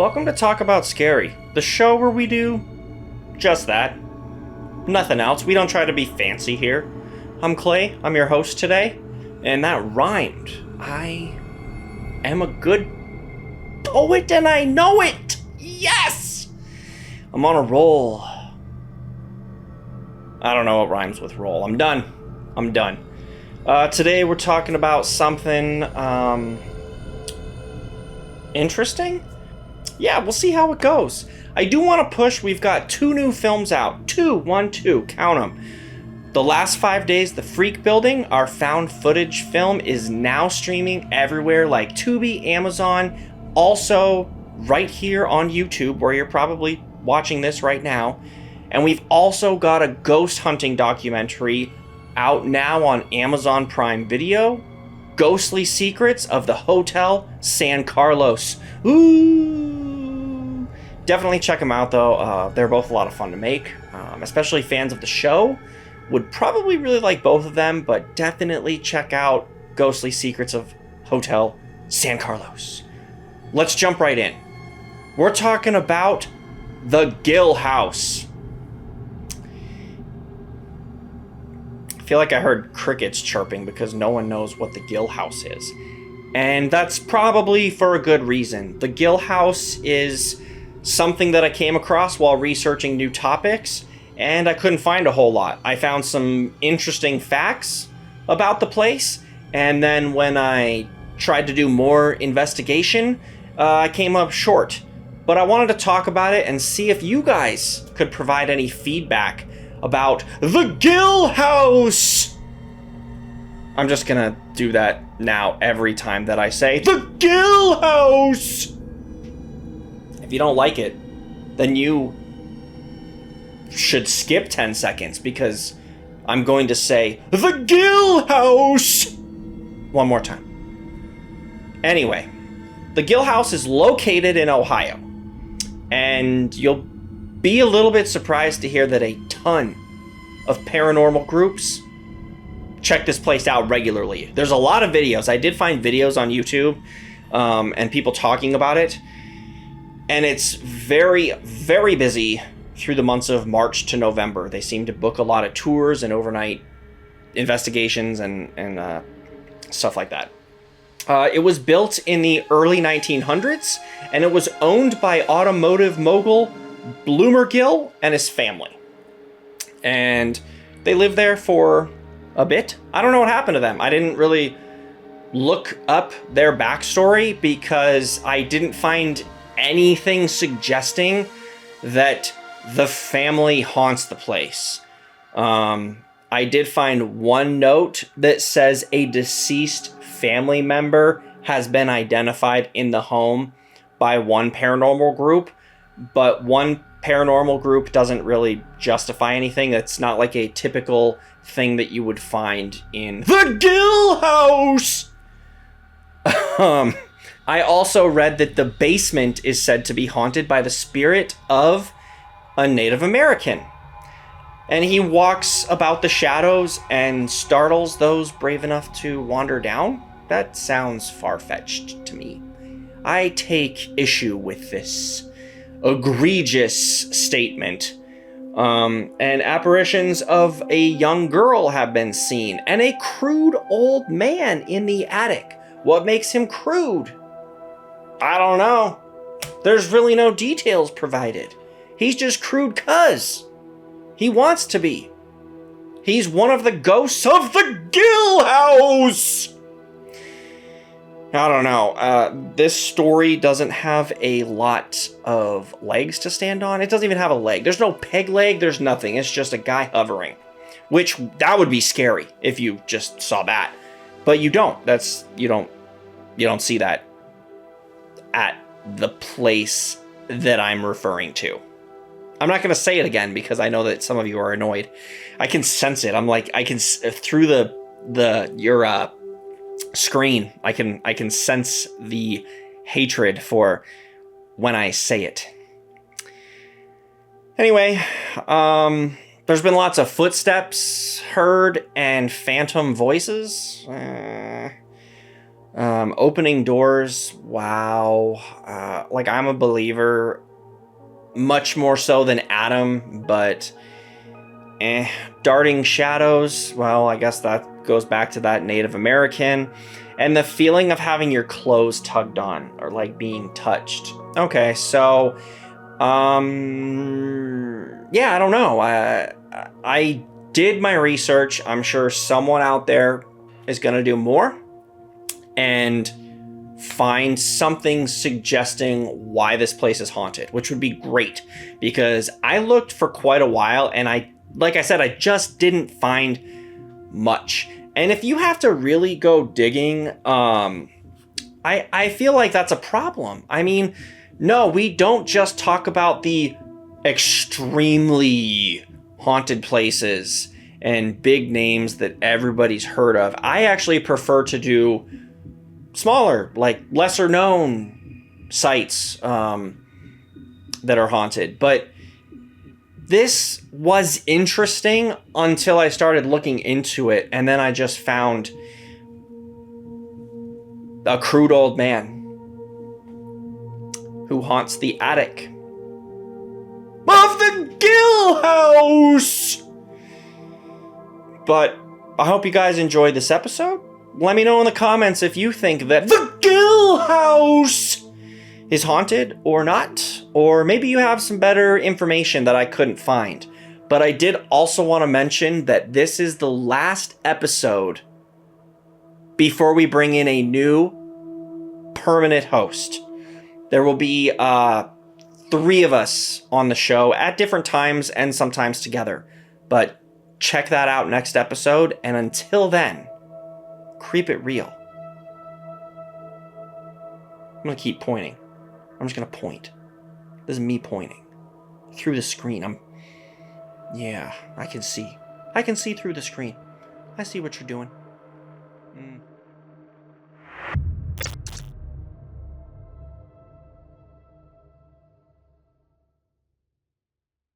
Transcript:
Welcome to Talk About Scary, the show where we do just that. Nothing else. We don't try to be fancy here. I'm Clay, I'm your host today, and that rhymed. I am a good poet and I know it! Yes! I'm on a roll. I don't know what rhymes with roll. I'm done. Today we're talking about something interesting? Yeah, we'll see how it goes. I do want to push, we've got 2 new films out. 2, count them. The last 5 days, The Freak Building, our found footage film, is now streaming everywhere like Tubi, Amazon, also right here on YouTube where you're probably watching this right now. And we've also got a ghost hunting documentary out now on Amazon Prime Video, Ghostly Secrets of the Hotel San Carlos. Ooh! Definitely check them out though. They're both a lot of fun to make, especially fans of the show would probably really like both of them, but definitely check out Ghostly Secrets of Hotel San Carlos. Let's jump right in. We're talking about the Gill House. I feel like I heard crickets chirping because no one knows what the Gill House is. And that's probably for a good reason. The Gill House is something that I came across while researching new topics, and I couldn't find a whole lot. I found some interesting facts about the place, and then when I tried to do more investigation, I came up short. But I wanted to talk about it and see if you guys could provide any feedback about the Gill House. I'm just gonna do that now every time that I say the Gill House. If you don't like it, then you should skip 10 seconds because I'm going to say the Gill House one more time. Anyway, the Gill House is located in Ohio, and you'll be a little bit surprised to hear that a ton of paranormal groups check this place out regularly. There's a lot of videos. I did find videos on YouTube and people talking about it, and it's very, very busy through the months of March to November. They seem to book a lot of tours and overnight investigations and stuff like that. It was built in the early 1900s, and it was owned by automotive mogul Bloomer Gill and his family. And they lived there for a bit. I don't know what happened to them. I didn't really look up their backstory because I didn't find anything suggesting that the family haunts the place. I did find one note that says a deceased family member has been identified in the home by one paranormal group, but one paranormal group doesn't really justify anything. It's not like a typical thing that you would find in the Gill House. I also read that the basement is said to be haunted by the spirit of a Native American, and he walks about the shadows and startles those brave enough to wander down. That sounds far-fetched to me. I take issue with this egregious statement. And apparitions of a young girl have been seen, and a crude old man in the attic. What makes him crude? I don't know. There's really no details provided. He's just crude 'cause he wants to be. He's one of the ghosts of the Gill House! I don't know. This story doesn't have a lot of legs to stand on. It doesn't even have a leg. There's no peg leg. There's nothing. It's just a guy hovering, which that would be scary if you just saw that. But you don't. You don't see that at the place that I'm referring to. I'm not going to say it again because I know that some of you are annoyed. I can sense it. I'm like, I can through your screen, I can sense the hatred for when I say it. Anyway, there's been lots of footsteps heard and phantom voices. Opening doors, wow. Like, I'm a believer, much more so than Adam, but darting shadows, well, I guess that goes back to that Native American. And the feeling of having your clothes tugged on or like being touched. Okay, so yeah, I don't know. I did my research. I'm sure someone out there is going to do more and find something suggesting why this place is haunted, which would be great, because I looked for quite a while and like I said, I just didn't find much. And if you have to really go digging, I feel like that's a problem. I mean, no, we don't just talk about the extremely haunted places and big names that everybody's heard of. I actually prefer to do smaller, like lesser known sites that are haunted. But this was interesting until I started looking into it, and then I just found a crude old man who haunts the attic of the Gill House. But I hope you guys enjoyed this episode. Let me know in the comments if you think that the Gill House is haunted or not. Or maybe you have some better information that I couldn't find. But I did also want to mention that this is the last episode before we bring in a new permanent host. There will be 3 of us on the show at different times and sometimes together. But check that out next episode. And until then, creep it real. I'm going to keep pointing. I'm just going to point. This is me pointing through the screen. Yeah, I can see. I can see through the screen. I see what you're doing.